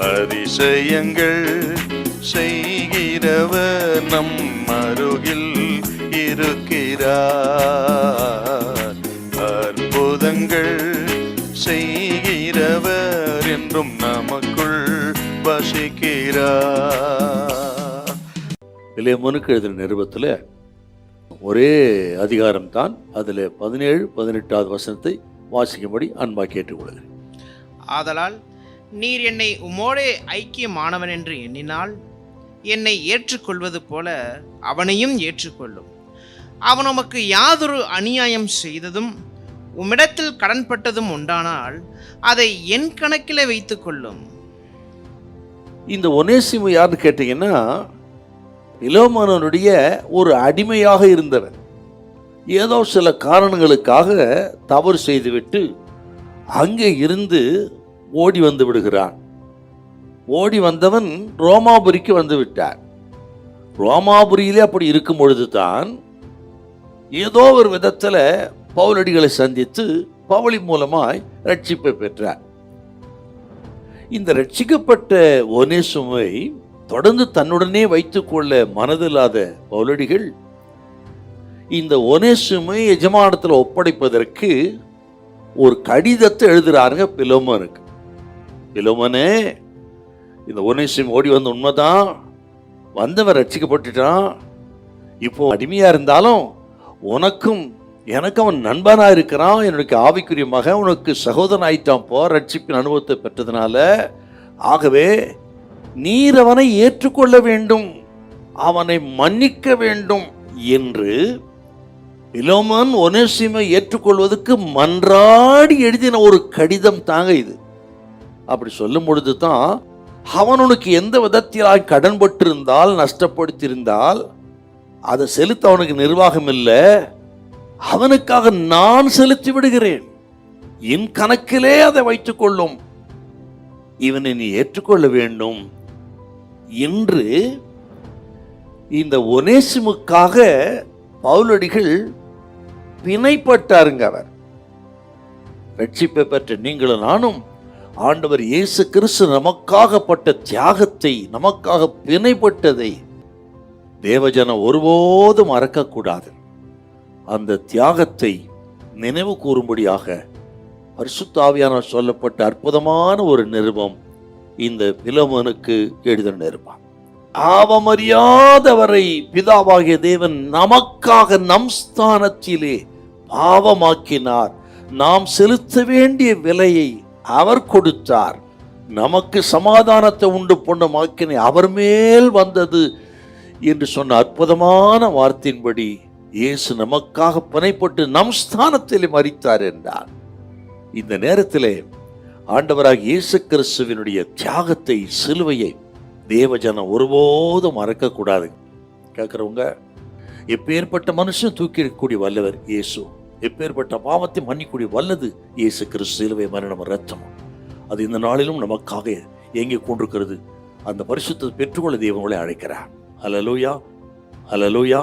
அதிசயங்கள் செய்கிறவர் நம் அருகில் இருக்கிறார். அற்புதங்கள் செய்கிறவர் என்றும் நமக்குள் வசிக்கிறார். பிலேமோனுக்கு எழுதின நிருபத்தில் ஒரே அதிகாரம் தான். அதில் 17-18 வசனத்தை வாசிக்கும்படி அன்பா கேட்டுக்கொள்கிறேன். ஆதலால் நீர் என்னை உம்மோடே ஐக்கியமானவன் என்று எண்ணினால் என்னை ஏற்றுக்கொள்வது போல அவனையும் ஏற்றுக்கொள்ளும். அவன் உமக்கு யாதொரு அநியாயம் செய்ததும் உம்மிடத்தில் கடன்பட்டதும் உண்டானால் அதை என் கணக்கில் வைத்துக் கொள்ளும். இந்த ஒனேசிமு யாருன்னு கேட்டீங்கன்னா, பிலேமோனுடைய ஒரு அடிமையாக இருந்தவன். ஏதோ சில காரணங்களுக்காக தவறு செய்துவிட்டு அங்கே இருந்து ஓடி வந்து விடுகிறான். ஓடி வந்தவன் ரோமாபுரிக்கு வந்து விட்டான். ரோமாபுரியிலே அப்படி இருக்கும் பொழுது தான் ஏதோ ஒரு விதத்தில் பவுலடிகளை சந்தித்து பவுலி மூலமாய் ரட்சிப்பை பெற்றார். இந்த ரட்சிக்கப்பட்ட ஒனேசிமுவை தொடர்ந்து தன்னுடனே வைத்துக்கொள்ள மனதில்லாத பவுலடிகள் இந்த ஒனேசிமுவை எஜமானத்தில் ஒப்படைப்பதற்கு ஒரு கடிதத்தை எழுதுறாருங்க பிலேமோனுக்கு. பிலேமோனே, இந்த ஒனேசிமு ஓடி வந்த உண்மைதான், வந்தவன் ரட்சிக்கப்பட்டுட்டான். இப்போ அடிமையா இருந்தாலும் உனக்கும் எனக்கும் அவன் நண்பனா இருக்கிறான். என்னுடைய ஆவிக்குரிய மகன், உனக்கு சகோதரன் ஆயிட்டான் போ, ரட்சிப்பின் அனுபவத்தை பெற்றதுனால. ஆகவே நீர் அவனை ஏற்றுக்கொள்ள வேண்டும், அவனை மன்னிக்க வேண்டும் என்று பிலேமோன் ஒனேசிமை ஏற்றுக்கொள்வதற்கு மன்றாடி எழுதின ஒரு கடிதம் தாங்க இது. அப்படி சொல்லும் பொழுது தான் அவன் உனக்கு எந்த விதத்தில் கடன்பட்டிருந்தால், நஷ்டப்படுத்தியிருந்தால் அதை செலுத்த அவனுக்கு நிர்வாகம் இல்லை, அவனுக்காக நான் செலுத்தி விடுகிறேன், என் கணக்கிலே அதை வைத்துக் கொள்ளும், இவனை நீ ஏற்றுக்கொள்ள வேண்டும் என்று இந்த ஒனேசிமுக்காக பவுலடிகள் பிணைப்பட்டாருங்க. அவர் ரட்சிப்பை பெற்ற நீங்களும் நானும் ஆண்டவர் இயேசு கிறிஸ்து நமக்காக பட்ட தியாகத்தை, நமக்காக பிணைப்பட்டதை தேவஜனம் ஒருபோதும் மறக்கக்கூடாது. அந்த தியாகத்தை நினைவு கூறும்படியாக பரிசுத்த ஆவியானவர் சொல்லப்பட்ட அற்புதமான ஒரு நிருபம் இந்த பிலேமோனுக்கு எழுதின நிருபம். பாவமறியாதவரை பிதாவாகிய தேவன் நமக்காக நம் ஸ்தானத்திலே பாவமாக்கினார். நாம் செலுத்த வேண்டிய விலையை அவர் கொடுத்தார். நமக்கு சமாதானத்தை உண்டு பண்ண மாக்கினை அவர் மேல் வந்தது என்று சொன்ன அற்புதமான வார்த்தையின்படி இயேசு நமக்காக பிணைப்பட்டு நம் ஸ்தானத்திலே மரித்தார் என்றார். இந்த நேரத்திலே ஆண்டவராக இயேசு கிறிஸ்துவினுடைய தியாகத்தை, சிலுவையை தேவஜனம் ஒருபோதும் மறக்கக்கூடாது. கேட்கிறவங்க, எப்பேற்பட்ட மனுஷன் தூக்கிடக்கூடிய வல்லவர் இயேசு, எப்பேற்பட்ட பாவத்தை மன்னிக்கூடிய வல்லது இயேசு கிறிஸ்து. சிலுவை மரணம், ரத்தம், அது இந்த நாளிலும் நமக்காக ஏங்கிக் கொண்டிருக்கிறது. அந்த பரிசுத்தத்தை பெற்றுக்கொள்ள தேவன் உங்களை அழைக்கிறார். ஹல்லேலூயா, ஹல்லேலூயா.